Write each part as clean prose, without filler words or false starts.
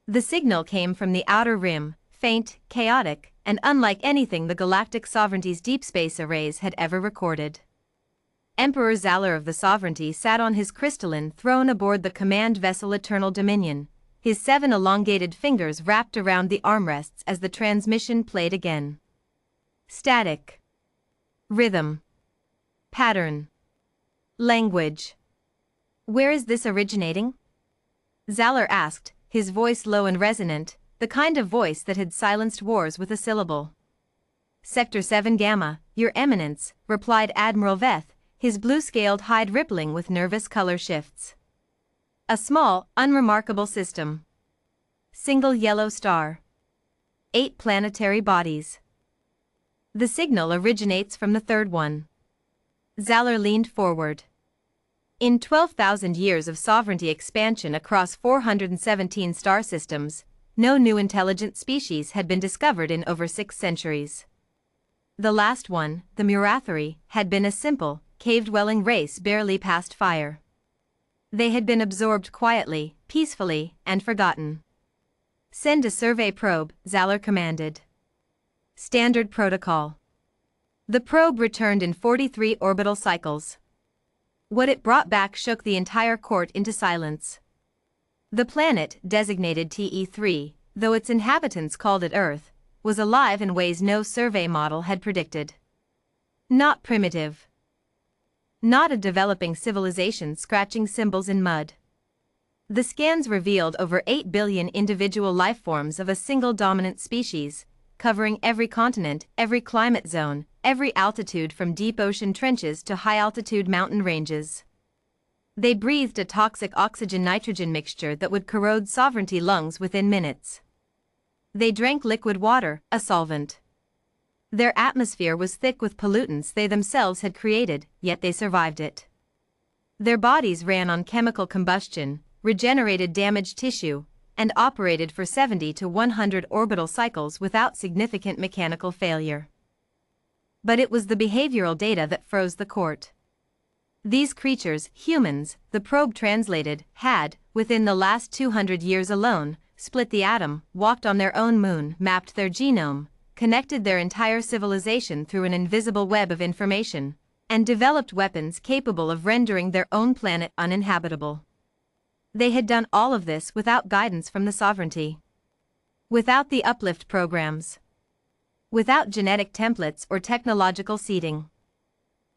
The signal came from the outer rim, faint, chaotic, and unlike anything the Galactic Sovereignty's deep space arrays had ever recorded. Emperor Zalor of the Sovereignty sat on his crystalline throne aboard the command vessel Eternal Dominion, his 7 elongated fingers wrapped around the armrests as the transmission played again. Static. Rhythm. Pattern. Language. Where is this originating? Zalor asked, his voice low and resonant, the kind of voice that had silenced wars with a syllable. Sector 7 Gamma, Your Eminence, replied Admiral Veth, his blue-scaled hide rippling with nervous color shifts. A small, unremarkable system. Single yellow star. 8 planetary bodies. The signal originates from the third one. Zalor leaned forward. In 12,000 years of sovereignty expansion across 417 star systems, no new intelligent species had been discovered in over 6 centuries. The last one, the Murathari, had been a simple, cave-dwelling race barely past fire. They had been absorbed quietly, peacefully, and forgotten. Send a survey probe, Zalor commanded. Standard protocol. The probe returned in 43 orbital cycles. What it brought back shook the entire court into silence. The planet, designated TE3, though its inhabitants called it Earth, was alive in ways no survey model had predicted. Not primitive. Not a developing civilization scratching symbols in mud. The scans revealed over 8 billion individual lifeforms of a single dominant species, covering every continent, every climate zone, every altitude from deep ocean trenches to high-altitude mountain ranges. They breathed a toxic oxygen-nitrogen mixture that would corrode sovereignty lungs within minutes. They drank liquid water, a solvent. Their atmosphere was thick with pollutants they themselves had created, yet they survived it. Their bodies ran on chemical combustion, regenerated damaged tissue, and operated for 70 to 100 orbital cycles without significant mechanical failure. But it was the behavioral data that froze the court. These creatures, humans, the probe translated, had, within the last 200 years alone, split the atom, walked on their own moon, mapped their genome, connected their entire civilization through an invisible web of information, and developed weapons capable of rendering their own planet uninhabitable. They had done all of this without guidance from the sovereignty. Without the uplift programs. Without genetic templates or technological seeding.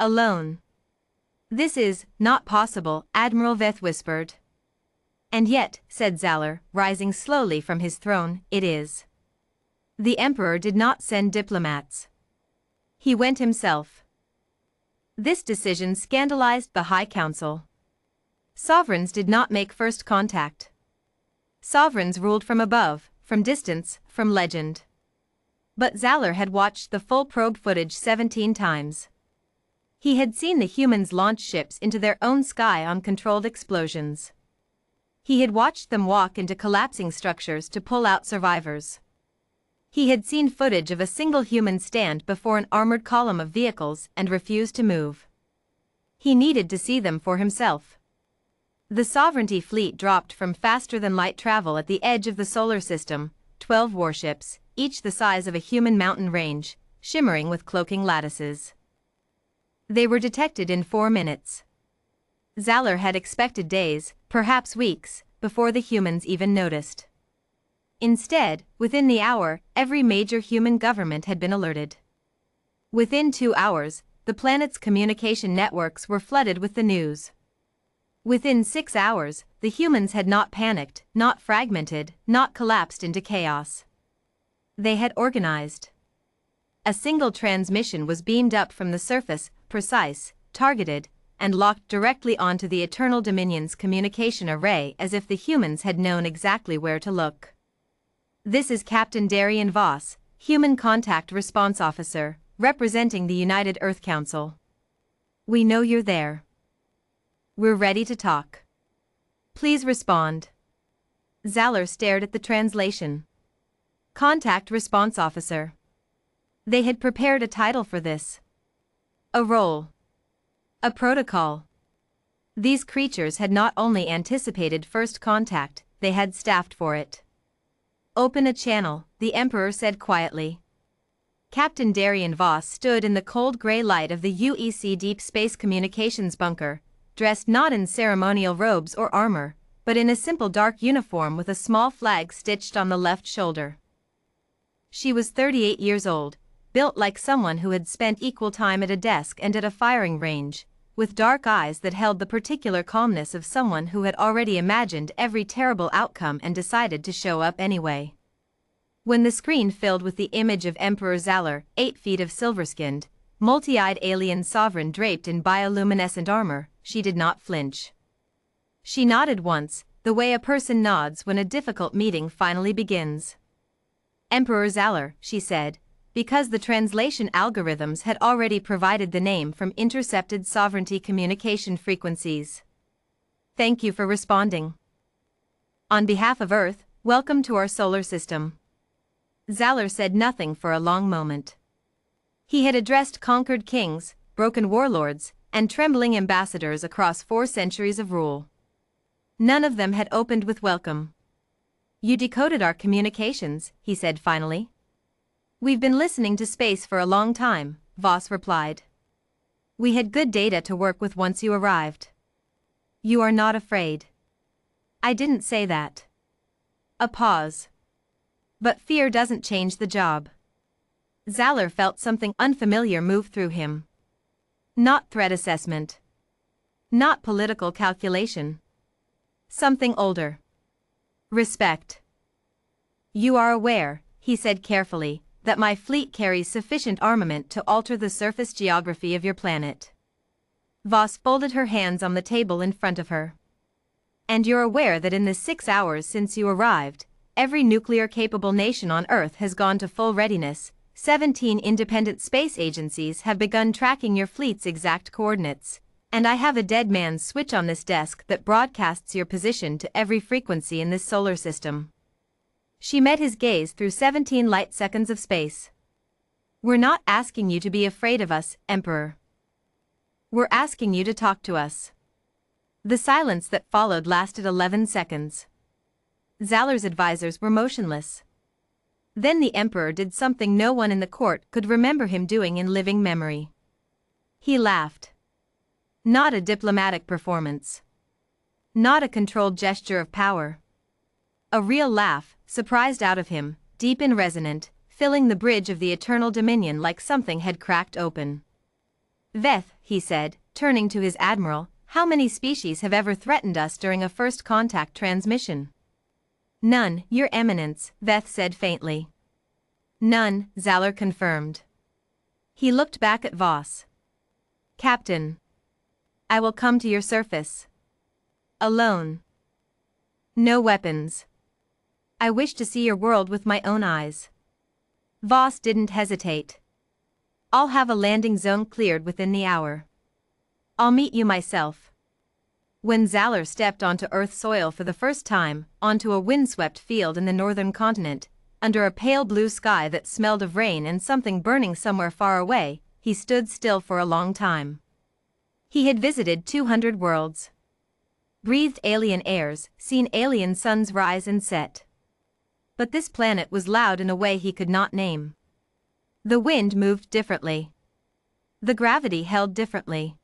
Alone. This is not possible, Admiral Veth whispered. And yet, said Zalor, rising slowly from his throne, it is. The Emperor did not send diplomats. He went himself. This decision scandalized the High Council. Sovereigns did not make first contact. Sovereigns ruled from above, from distance, from legend. But Zalor had watched the full probe footage 17 times. He had seen the humans launch ships into their own sky on controlled explosions. He had watched them walk into collapsing structures to pull out survivors. He had seen footage of a single human stand before an armored column of vehicles and refuse to move. He needed to see them for himself. The Sovereignty fleet dropped from faster-than-light travel at the edge of the solar system, 12 warships, each the size of a human mountain range, shimmering with cloaking lattices. They were detected in 4 minutes. Zalor had expected days, perhaps weeks, before the humans even noticed. Instead, within the hour, every major human government had been alerted. Within 2 hours, the planet's communication networks were flooded with the news. Within 6 hours, the humans had not panicked, not fragmented, not collapsed into chaos. They had organized. A single transmission was beamed up from the surface, precise, targeted, and locked directly onto the Eternal Dominion's communication array as if the humans had known exactly where to look. This is Captain Darian Voss, Human Contact Response Officer, representing the United Earth Council. We know you're there. We're ready to talk. Please respond. Zalor stared at the translation. Contact Response Officer. They had prepared a title for this. A role. A protocol. These creatures had not only anticipated first contact, they had staffed for it. Open a channel, the Emperor said quietly. Captain Darian Voss stood in the cold gray light of the UEC Deep Space Communications bunker, dressed not in ceremonial robes or armor, but in a simple dark uniform with a small flag stitched on the left shoulder. She was 38 years old, built like someone who had spent equal time at a desk and at a firing range, with dark eyes that held the particular calmness of someone who had already imagined every terrible outcome and decided to show up anyway. When the screen filled with the image of Emperor Zalor, 8 feet of silver-skinned, multi-eyed alien sovereign draped in bioluminescent armor, she did not flinch. She nodded once, the way a person nods when a difficult meeting finally begins. Emperor Zalor, she said, because the translation algorithms had already provided the name from intercepted sovereignty communication frequencies. Thank you for responding. On behalf of Earth, welcome to our solar system. Zalor said nothing for a long moment. He had addressed conquered kings, broken warlords, and trembling ambassadors across 4 centuries of rule. None of them had opened with welcome. You decoded our communications, he said finally. We've been listening to space for a long time, Voss replied. We had good data to work with once you arrived. You are not afraid. I didn't say that. A pause. But fear doesn't change the job. Zalor felt something unfamiliar move through him. Not threat assessment. Not political calculation. Something older. Respect. You are aware, he said carefully, that my fleet carries sufficient armament to alter the surface geography of your planet. Voss folded her hands on the table in front of her. And you're aware that in the 6 hours since you arrived, every nuclear-capable nation on Earth has gone to full readiness. 17 independent space agencies have begun tracking your fleet's exact coordinates, and I have a dead man's switch on this desk that broadcasts your position to every frequency in this solar system. She met his gaze through 17 light seconds of space. We're not asking you to be afraid of us, Emperor. We're asking you to talk to us. The silence that followed lasted 11 seconds. Zalor's advisors were motionless. Then the Emperor did something no one in the court could remember him doing in living memory. He laughed. Not a diplomatic performance. Not a controlled gesture of power. A real laugh, surprised out of him, deep and resonant, filling the bridge of the eternal dominion like something had cracked open. Veth, he said, turning to his admiral, how many species have ever threatened us during a first contact transmission? None, Your Eminence, Veth said faintly. None, Zalor confirmed. He looked back at Voss. Captain. I will come to your surface. Alone. No weapons. I wish to see your world with my own eyes. Voss didn't hesitate. I'll have a landing zone cleared within the hour. I'll meet you myself. When Zalor stepped onto Earth's soil for the first time, onto a windswept field in the northern continent, under a pale blue sky that smelled of rain and something burning somewhere far away, he stood still for a long time. He had visited 200 worlds. Breathed alien airs, seen alien suns rise and set. But this planet was loud in a way he could not name. The wind moved differently. The gravity held differently.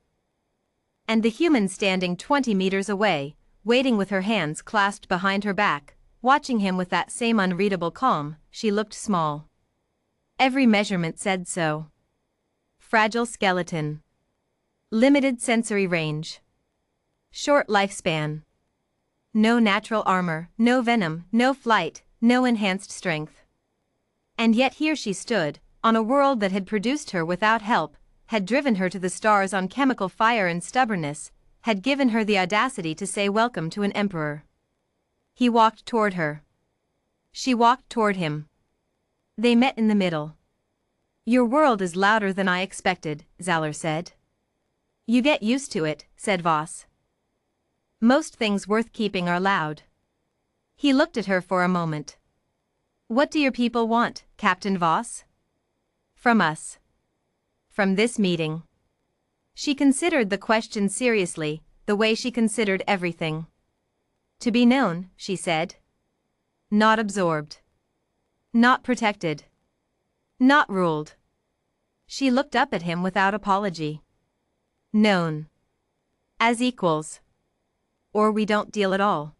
And the human standing 20 meters away, waiting with her hands clasped behind her back, watching him with that same unreadable calm, she looked small. Every measurement said so. Fragile skeleton. Limited sensory range. Short lifespan. No natural armor, no venom, no flight, no enhanced strength. And yet here she stood, on a world that had produced her without help, had driven her to the stars on chemical fire and stubbornness, had given her the audacity to say welcome to an emperor. He walked toward her. She walked toward him. They met in the middle. Your world is louder than I expected, Zalor said. You get used to it, said Voss. Most things worth keeping are loud. He looked at her for a moment. What do your people want, Captain Voss? From us. From this meeting. She considered the question seriously, the way she considered everything. To be known, she said. Not absorbed. Not protected. Not ruled. She looked up at him without apology. Known. As equals. Or we don't deal at all.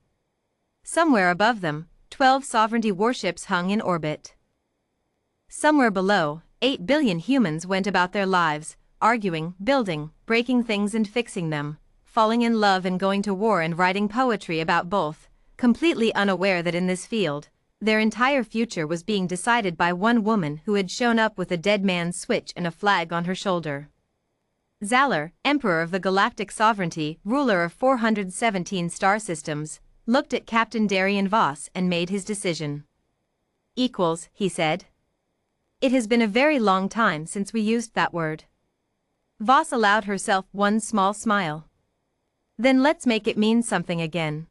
Somewhere above them, 12 sovereignty warships hung in orbit. Somewhere below, 8 billion humans went about their lives, arguing, building, breaking things and fixing them, falling in love and going to war and writing poetry about both, completely unaware that in this field, their entire future was being decided by one woman who had shown up with a dead man's switch and a flag on her shoulder. Zalor, Emperor of the Galactic Sovereignty, ruler of 417 star systems, looked at Captain Darian Voss and made his decision. Equals, he said. It has been a very long time since we used that word. Voss allowed herself one small smile. Then let's make it mean something again.